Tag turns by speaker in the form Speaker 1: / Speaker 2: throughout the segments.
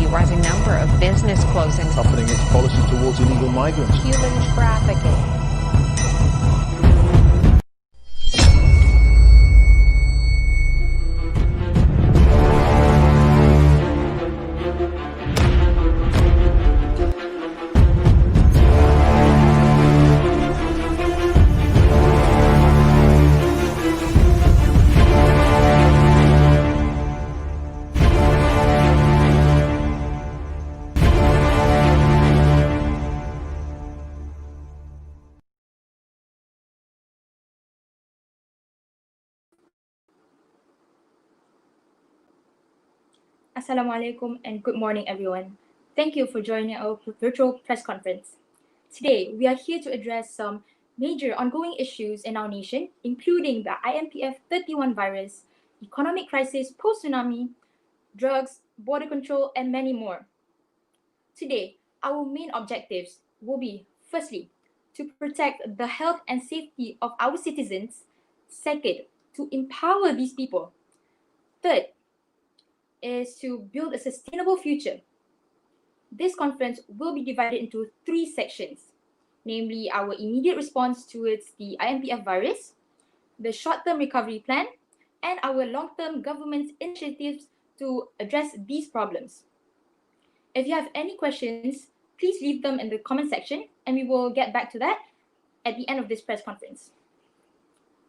Speaker 1: the rising number of business closings.
Speaker 2: Toughening its policy towards illegal migrants.
Speaker 1: Human trafficking.
Speaker 3: Assalamualaikum and good morning everyone. Thank you for joining our virtual press conference. Today, we are here to address some major ongoing issues in our nation, including the IMPF 31 virus, economic crisis post-tsunami, drugs, border control, and many more. Today, our main objectives will be, firstly, to protect the health and safety of our citizens. Second, to empower these people. Third, is to build a sustainable future. This conference will be divided into 3 sections, namely our immediate response towards the IMPF virus, the short-term recovery plan, and our long-term government initiatives to address these problems. If you have any questions, please leave them in the comment section and we will get back to that at the end of this press conference.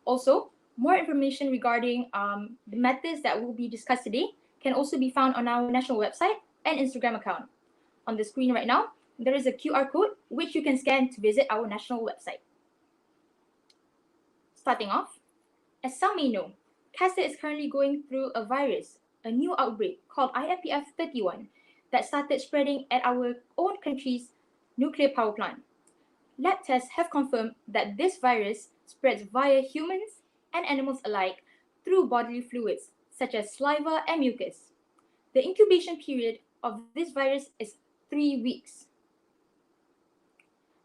Speaker 3: Also, more information regarding the matters that will be discussed today can also be found on our national website and Instagram account. On the screen right now, there is a QR code which you can scan to visit our national website. Starting off, as some may know, Castor is currently going through a virus, a new outbreak called IMPF 31 that started spreading at our own country's nuclear power plant. Lab tests have confirmed that this virus spreads via humans and animals alike through bodily fluids, such as saliva and mucus. The incubation period of this virus is 3 weeks.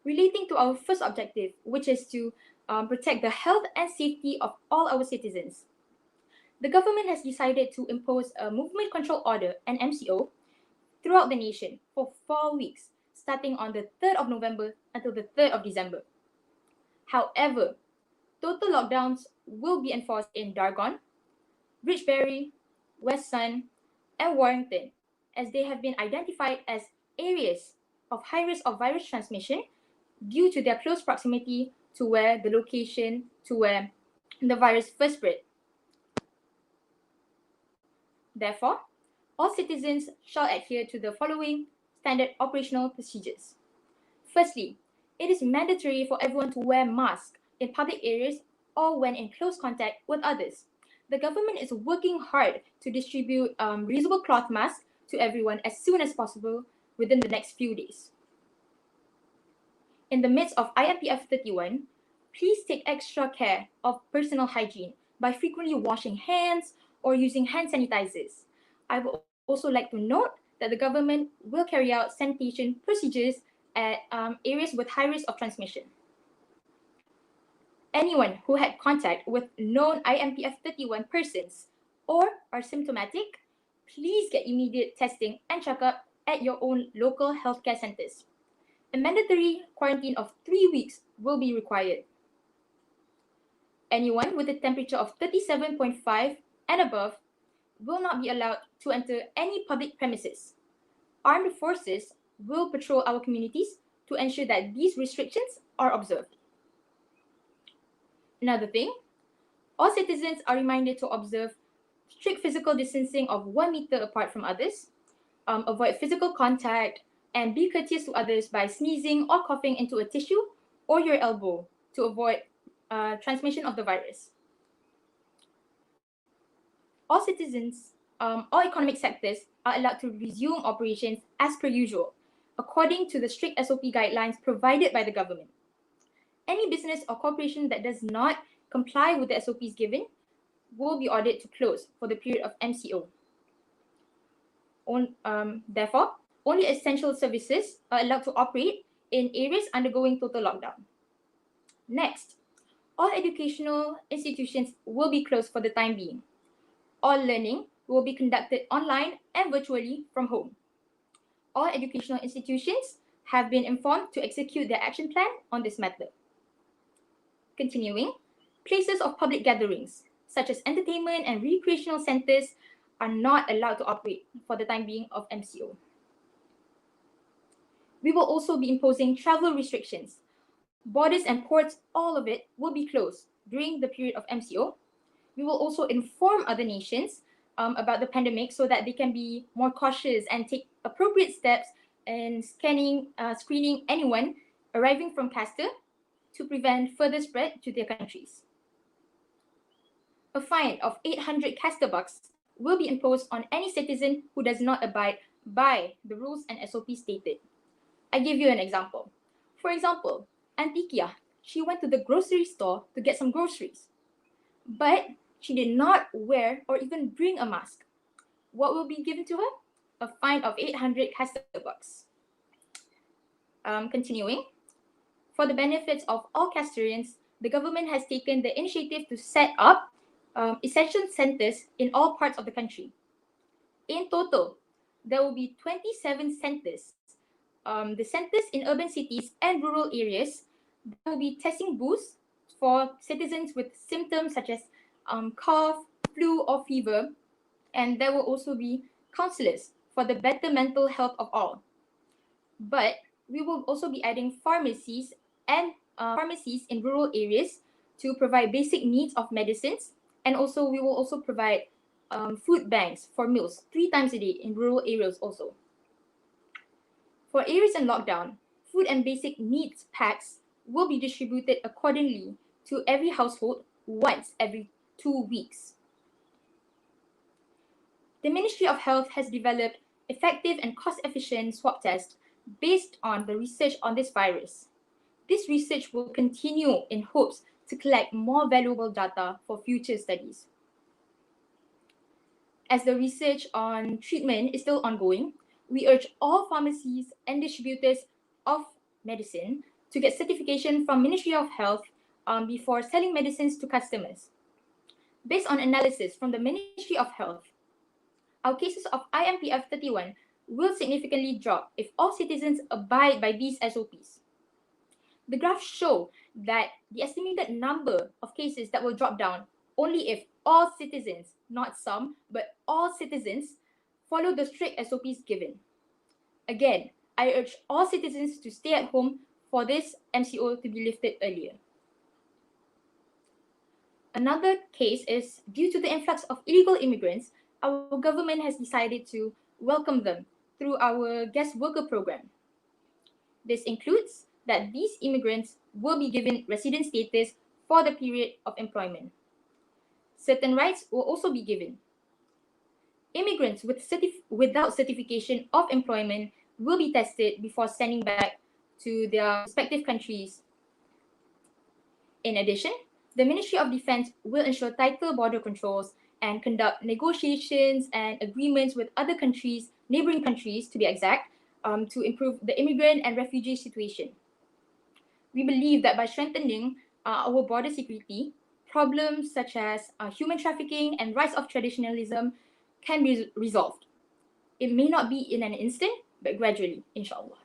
Speaker 3: Relating to our first objective, which is to protect the health and safety of all our citizens, the government has decided to impose a movement control order, an MCO, throughout the nation for 4 weeks, starting on the 3rd of November until the 3rd of December. However, total lockdowns will be enforced in Dargon, Richberry, West Sun, and Warrington, as they have been identified as areas of high risk of virus transmission due to their close proximity to where the virus first spread. Therefore, all citizens shall adhere to the following standard operational procedures. Firstly, it is mandatory for everyone to wear masks in public areas or when in close contact with others. The government is working hard to distribute reusable cloth masks to everyone as soon as possible within the next few days. In the midst of IMPF 31, please take extra care of personal hygiene by frequently washing hands or using hand sanitizers. I would also like to note that the government will carry out sanitation procedures at areas with high risk of transmission. Anyone who had contact with known IMPF 31 persons or are symptomatic, please get immediate testing and checkup at your own local healthcare centers. A mandatory quarantine of 3 weeks will be required. Anyone with a temperature of 37.5 and above will not be allowed to enter any public premises. Armed forces will patrol our communities to ensure that these restrictions are observed. Another thing, all citizens are reminded to observe strict physical distancing of 1 meter apart from others, avoid physical contact, and be courteous to others by sneezing or coughing into a tissue or your elbow to avoid transmission of the virus. All citizens, all economic sectors are allowed to resume operations as per usual, according to the strict SOP guidelines provided by the government. Any business or corporation that does not comply with the SOPs given will be ordered to close for the period of MCO. Therefore, only essential services are allowed to operate in areas undergoing total lockdown. Next, all educational institutions will be closed for the time being. All learning will be conducted online and virtually from home. All educational institutions have been informed to execute their action plan on this method. Continuing, places of public gatherings, such as entertainment and recreational centers, are not allowed to operate for the time being of MCO. We will also be imposing travel restrictions. Borders and ports, all of it, will be closed during the period of MCO. We will also inform other nations about the pandemic so that they can be more cautious and take appropriate steps in screening anyone arriving from Castor to prevent further spread to their countries. A fine of 800 Castor bucks will be imposed on any citizen who does not abide by the rules and SOP stated. I give you an example. For example, Antikia, she went to the grocery store to get some groceries, but she did not wear or even bring a mask. What will be given to her? A fine of 800 Castor bucks. Continuing, for the benefits of all Castorians, the government has taken the initiative to set up essential centers in all parts of the country. In total, there will be 27 centers. The centers in urban cities and rural areas, there will be testing booths for citizens with symptoms such as cough, flu, or fever, and there will also be counselors for the better mental health of all. But we will also be adding pharmacies and pharmacies in rural areas to provide basic needs of medicines, and also we will also provide food banks for meals 3 times a day in rural areas also. For areas in lockdown, food and basic needs packs will be distributed accordingly to every household once every 2 weeks. The Ministry of Health has developed effective and cost-efficient swab tests based on the research on this virus. This research will continue in hopes to collect more valuable data for future studies. As the research on treatment is still ongoing, we urge all pharmacies and distributors of medicine to get certification from Ministry of Health before selling medicines to customers. Based on analysis from the Ministry of Health, our cases of IMPF 31 will significantly drop if all citizens abide by these SOPs. The graphs show that the estimated number of cases that will drop down only if all citizens, not some, but all citizens, follow the strict SOPs given. Again, I urge all citizens to stay at home for this MCO to be lifted earlier. Another case is due to the influx of illegal immigrants, our government has decided to welcome them through our guest worker program. This includes that these immigrants will be given resident status for the period of employment. Certain rights will also be given. Immigrants without certification of employment will be tested before sending back to their respective countries. In addition, the Ministry of Defense will ensure tighter border controls and conduct negotiations and agreements with other countries, neighboring countries to be exact, to improve the immigrant and refugee situation. We believe that by strengthening our border security, problems such as human trafficking and rise of traditionalism can be resolved. It may not be in an instant, but gradually, inshallah.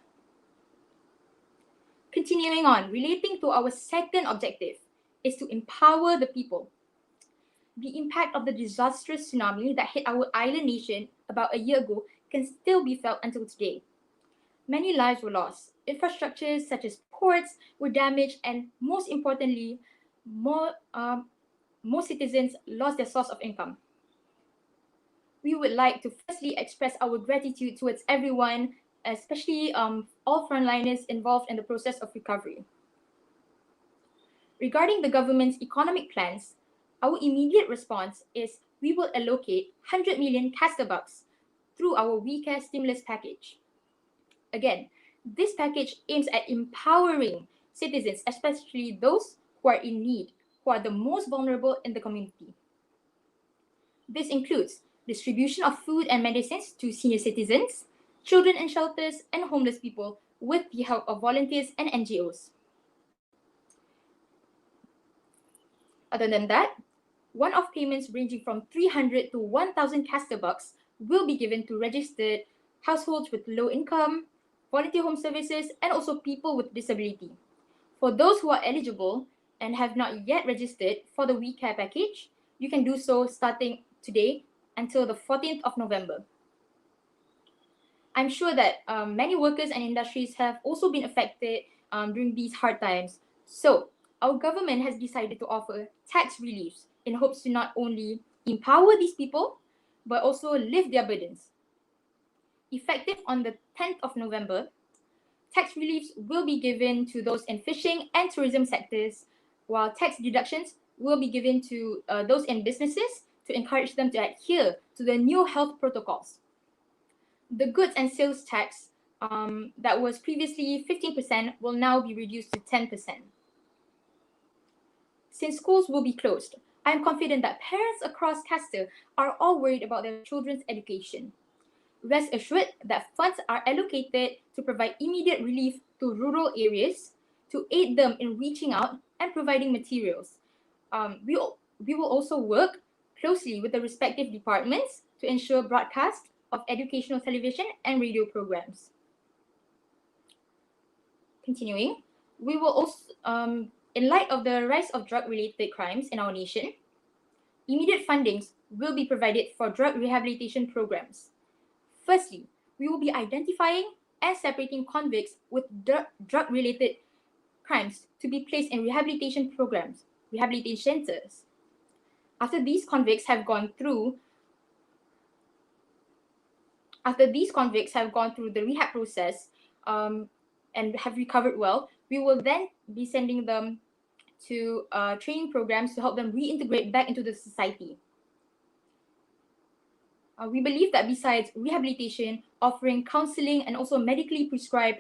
Speaker 3: Continuing on, relating to our second objective is to empower the people. The impact of the disastrous tsunami that hit our island nation about a year ago can still be felt until today. Many lives were lost. Infrastructures such as ports were damaged, and most importantly, more citizens lost their source of income. We would like to firstly express our gratitude towards everyone, especially all frontliners involved in the process of recovery. Regarding the government's economic plans, our immediate response is we will allocate 100 million Castor bucks through our WeCare stimulus package. Again, this package aims at empowering citizens, especially those who are in need, who are the most vulnerable in the community. This includes distribution of food and medicines to senior citizens, children in shelters, and homeless people with the help of volunteers and NGOs. Other than that, one-off payments ranging from 300 to 1,000 Castor bucks will be given to registered households with low income, volunteer home services, and also people with disability. For those who are eligible and have not yet registered for the We Care package, you can do so starting today until the 14th of November. I'm sure that many workers and industries have also been affected during these hard times. So, our government has decided to offer tax reliefs in hopes to not only empower these people, but also lift their burdens. Effective on the 10th of November, tax reliefs will be given to those in fishing and tourism sectors, while tax deductions will be given to those in businesses to encourage them to adhere to the new health protocols. The goods and sales tax that was previously 15% will now be reduced to 10%. Since schools will be closed, I am confident that parents across Castor are all worried about their children's education. Rest assured that funds are allocated to provide immediate relief to rural areas, to aid them in reaching out and providing materials. We will also work closely with the respective departments to ensure broadcast of educational television and radio programs. Continuing, we will also, in light of the rise of drug-related crimes in our nation, immediate fundings will be provided for drug rehabilitation programs. Firstly, we will be identifying and separating convicts with drug-related crimes to be placed in rehabilitation programs, rehabilitation centers. After these convicts have gone through the rehab process and have recovered well, we will then be sending them to training programs to help them reintegrate back into the society. We believe that besides rehabilitation, offering counseling and also medically prescribed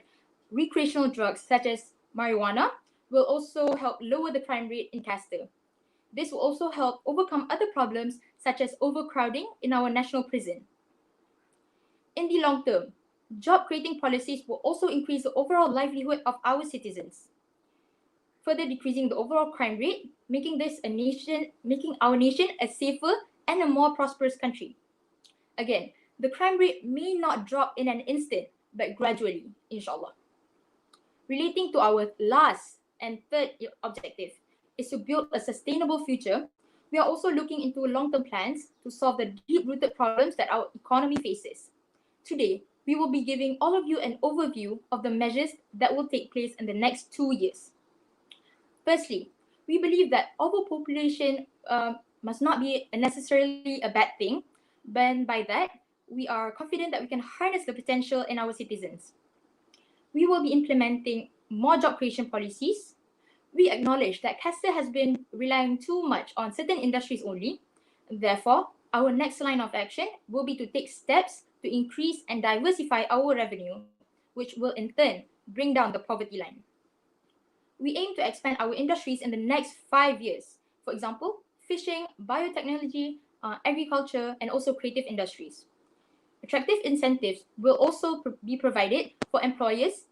Speaker 3: recreational drugs such as marijuana will also help lower the crime rate in Castor. This will also help overcome other problems such as overcrowding in our national prison. In the long term, job creating policies will also increase the overall livelihood of our citizens, further decreasing the overall crime rate, making our nation a safer and a more prosperous country. Again, the crime rate may not drop in an instant, but gradually, inshallah. Relating to our last and third objective is to build a sustainable future, we are also looking into long-term plans to solve the deep-rooted problems that our economy faces. Today, we will be giving all of you an overview of the measures that will take place in the next 2 years. Firstly, we believe that overpopulation must not be necessarily a bad thing, but by that, we are confident that we can harness the potential in our citizens. We will be implementing more job creation policies. We acknowledge that Castor has been relying too much on certain industries only. Therefore, our next line of action will be to take steps to increase and diversify our revenue, which will in turn bring down the poverty line. We aim to expand our industries in the next 5 years. For example, fishing, biotechnology, agriculture, and also creative industries. Attractive incentives will also be provided for employers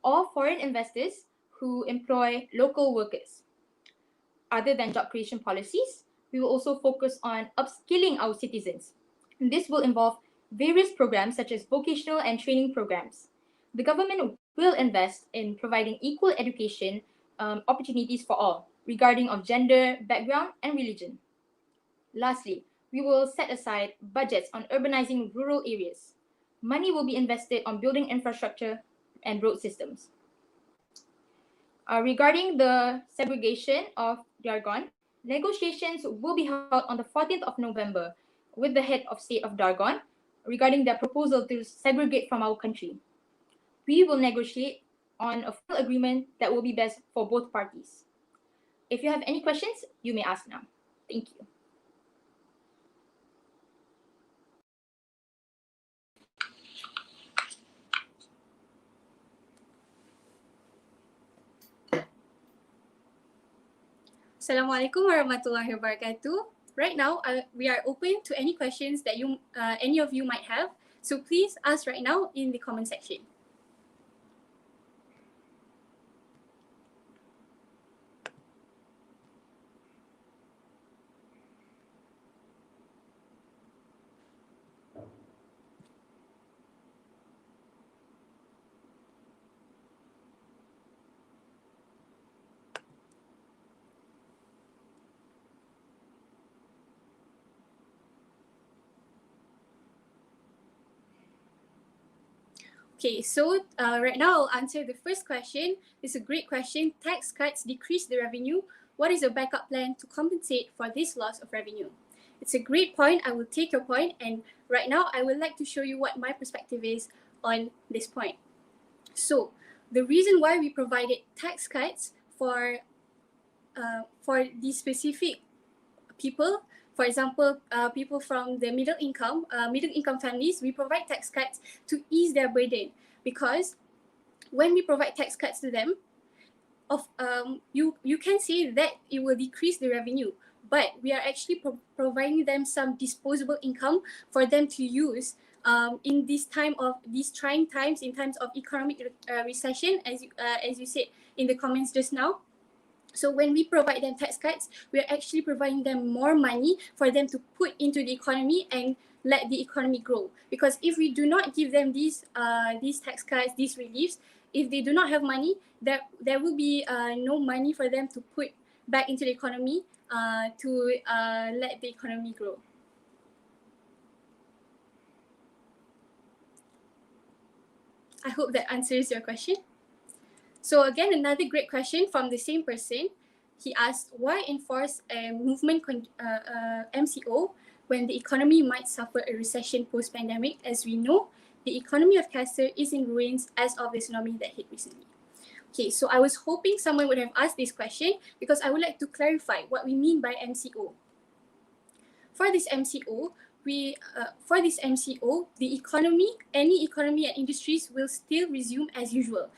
Speaker 3: or foreign investors who employ local workers. Other than job creation policies, we will also focus on upskilling our citizens. And this will involve various programs such as vocational and training programs. The government will invest in providing equal education opportunities for all, regarding of gender, background, and religion. Lastly, we will set aside budgets on urbanizing rural areas. Money will be invested on building infrastructure and road systems. Regarding the segregation of Dargon, negotiations will be held on the 14th of November with the head of state of Dargon regarding their proposal to segregate from our country. We will negotiate on a full agreement that will be best for both parties. If you have any questions, you may ask now. Thank you.
Speaker 4: Assalamualaikum warahmatullahi wabarakatuh. Right now, we are open to any questions that any of you might have. So please ask right now in the comment section. Okay, so right now I'll answer the first question. It's a great question. Tax cuts decrease the revenue. What is the backup plan to compensate for this loss of revenue? It's a great point. I will take your point, and right now I would like to show you what my perspective is on this point. So the reason why we provided tax cuts for these specific people, for example, people from the middle income families, we provide tax cuts to ease their burden, because when we provide tax cuts to them, you can see that it will decrease the revenue, but we are actually providing them some disposable income for them to use in this time of these trying times, in times of economic recession, as you said in the comments just now. So when we provide them tax cuts, we are actually providing them more money for them to put into the economy and let the economy grow. Because if we do not give them these tax cuts, these reliefs, if they do not have money, there will be no money for them to put back into the economy to let the economy grow. I hope that answers your question. So again, another great question from the same person. He asked, why enforce a movement MCO when the economy might suffer a recession post-pandemic? As we know, the economy of Castor is in ruins as of the tsunami that hit recently. Okay, so I was hoping someone would have asked this question because I would like to clarify what we mean by MCO. For this MCO, the economy, any economy and industries will still resume as usual.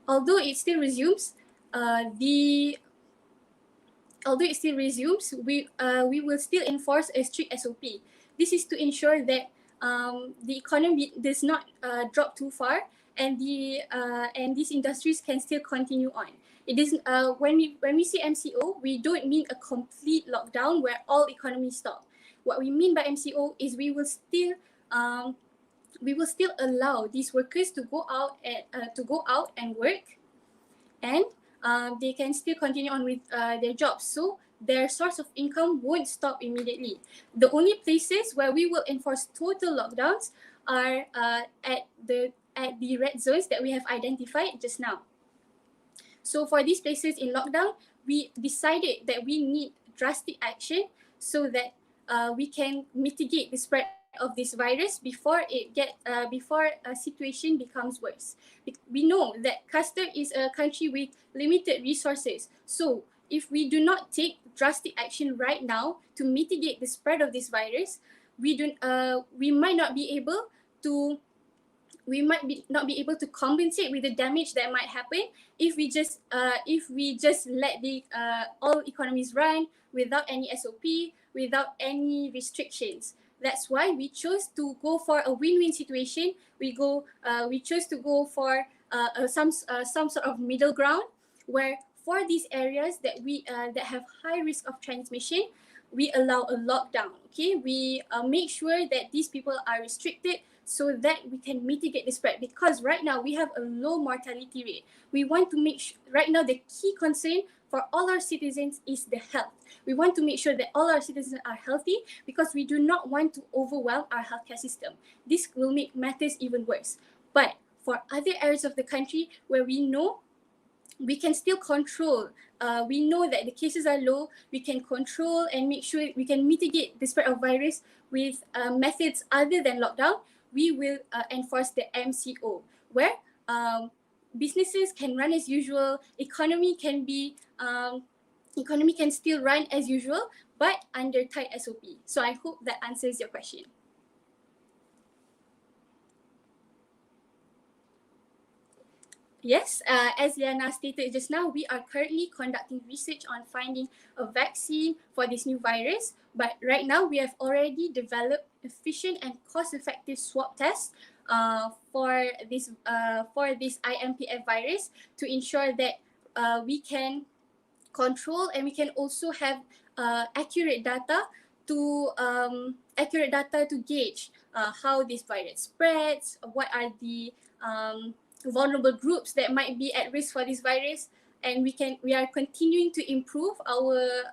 Speaker 4: Although it still resumes, we will still enforce a strict SOP. This is to ensure that the economy does not drop too far, and these industries can still continue on. It is when we say MCO, we don't mean a complete lockdown where all economies stop. What we mean by MCO is we will still allow these workers to go out and work, and they can still continue on with their jobs. So their source of income won't stop immediately. The only places where we will enforce total lockdowns are at the red zones that we have identified just now. So for these places in lockdown, we decided that we need drastic action so that we can mitigate the spread of this virus before a situation becomes worse. We know that Castor is a country with limited resources. So if we do not take drastic action right now to mitigate the spread of this virus, we might not be able to compensate with the damage that might happen if we just let the all economies run without any SOP, without any restrictions. That's why we chose to go for a win-win situation. We chose to go for some sort of middle ground, where for these areas that have high risk of transmission, we allow a lockdown. Okay, we make sure that these people are restricted so that we can mitigate the spread, because right now we have a low mortality rate. We want to make right now the key concern for all our citizens is the health. We want to make sure that all our citizens are healthy because we do not want to overwhelm our healthcare system. This will make matters even worse. But for other areas of the country where we know we can still control, we know that the cases are low, we can control and make sure we can mitigate the spread of virus with methods other than lockdown, we will enforce the MCO, where businesses can run as usual, economy can still run as usual, but under tight SOP. So I hope that answers your question. Yes, as Liana stated just now, we are currently conducting research on finding a vaccine for this new virus. But right now, we have already developed efficient and cost-effective swab tests for this IMPF virus to ensure that we can control and we can also have accurate data to gauge how this virus spreads, what are the vulnerable groups that might be at risk for this virus, and we are continuing to improve our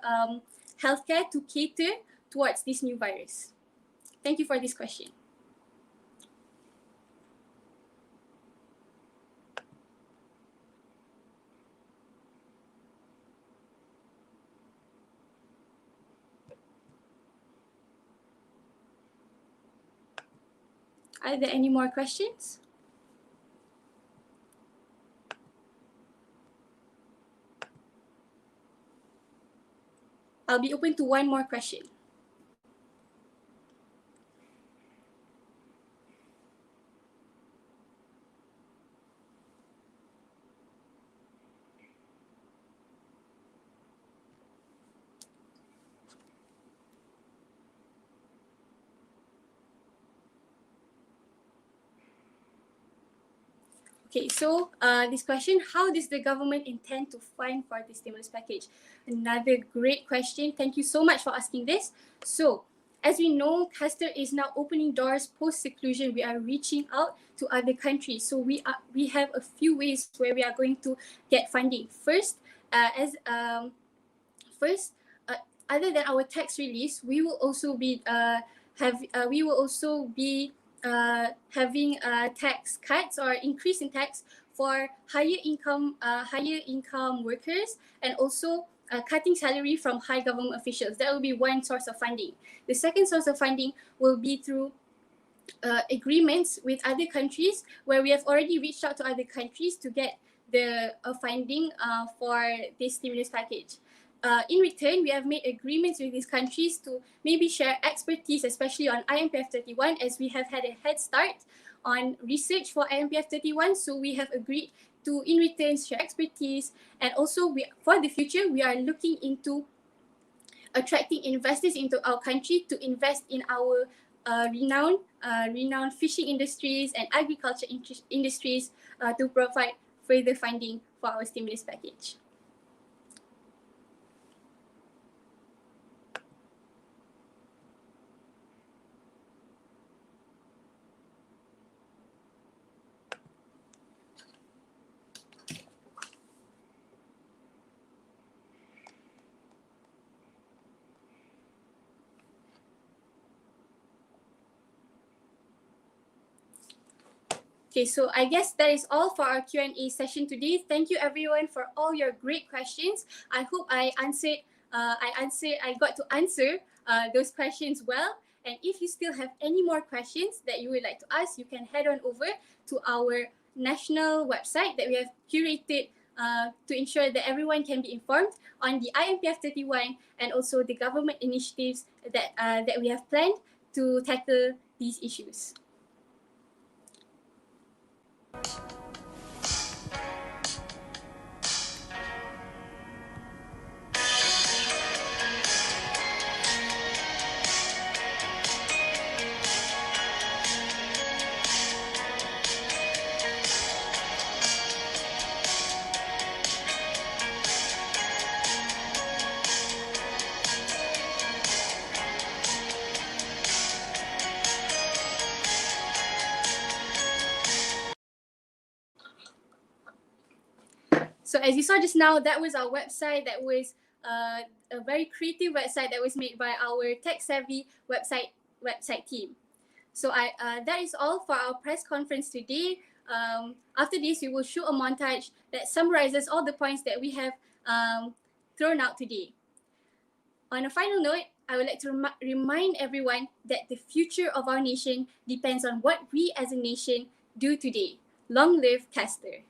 Speaker 4: healthcare to cater towards this new virus. Thank you for this question. Are there any more questions? I'll be open to one more question. Okay, so this question, how does the government intend to fund for the stimulus package? Another great question. Thank you so much for asking this. So, as we know, Castor is now opening doors post-seclusion. We are reaching out to other countries. So we have a few ways where we are going to get funding. First, other than our tax release, we will also be having tax cuts or increase in tax for higher income workers, and also cutting salary from high government officials. That will be one source of funding. The second source of funding will be through agreements with other countries, where we have already reached out to other countries to get the funding for this stimulus package. In return, we have made agreements with these countries to maybe share expertise, especially on IMPF 31, as we have had a head start on research for IMPF 31. So we have agreed to, in return, share expertise. And also, for the future, we are looking into attracting investors into our country to invest in our renowned fishing industries and agriculture industries to provide further funding for our stimulus package. Okay, so I guess that is all for our Q&A session today. Thank you everyone for all your great questions. I hope I got to answer those questions well. And if you still have any more questions that you would like to ask, you can head on over to our national website that we have curated to ensure that everyone can be informed on the IMPF 31 and also the government initiatives that we have planned to tackle these issues. So as you saw just now, that was our website. That was a very creative website that was made by our tech-savvy website team. So that is all for our press conference today. After this, we will show a montage that summarizes all the points that we have thrown out today. On a final note, I would like to remind everyone that the future of our nation depends on what we as a nation do today. Long live Castor!